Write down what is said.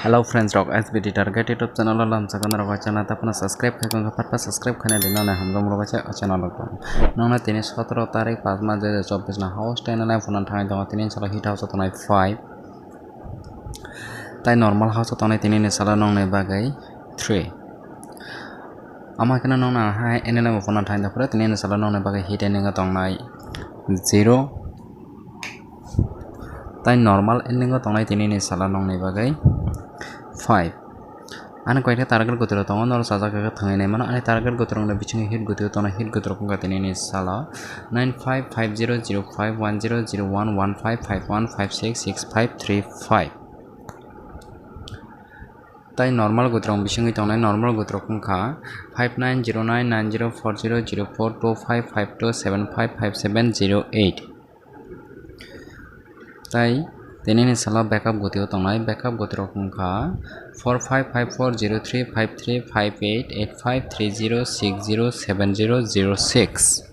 Hello friends, Rock SBD Target YouTube channel lam sakan roga channel tapna subscribe khai ko patpa subscribe khane dina na hamdom roga channel ko nona tini 17 tarik 5 mass 2024 na house channel na phone thai dong tini sala hit house tonai 5 tai normal house tonai tini ne sala nong ne bagai 3 ama kana nong na hai ene na phone thai da pura tini ne sala nong ne bagai hit ene ga tong nai 0 tai normal ending ga tonai tini ne sala nong ne bagai 5 ana koyta target gotiro tongo nor saja ka thangai nei mano ani target gotiro na biching hit gotiro tona hit gotiro ko gatini ni sala 95500510011551566535 tai normal gotiro biching tonai normal gotiro kha 59099040042552755708 tai tini ni sala backup gotio tongnai backup gotiro kha 45540353588530607006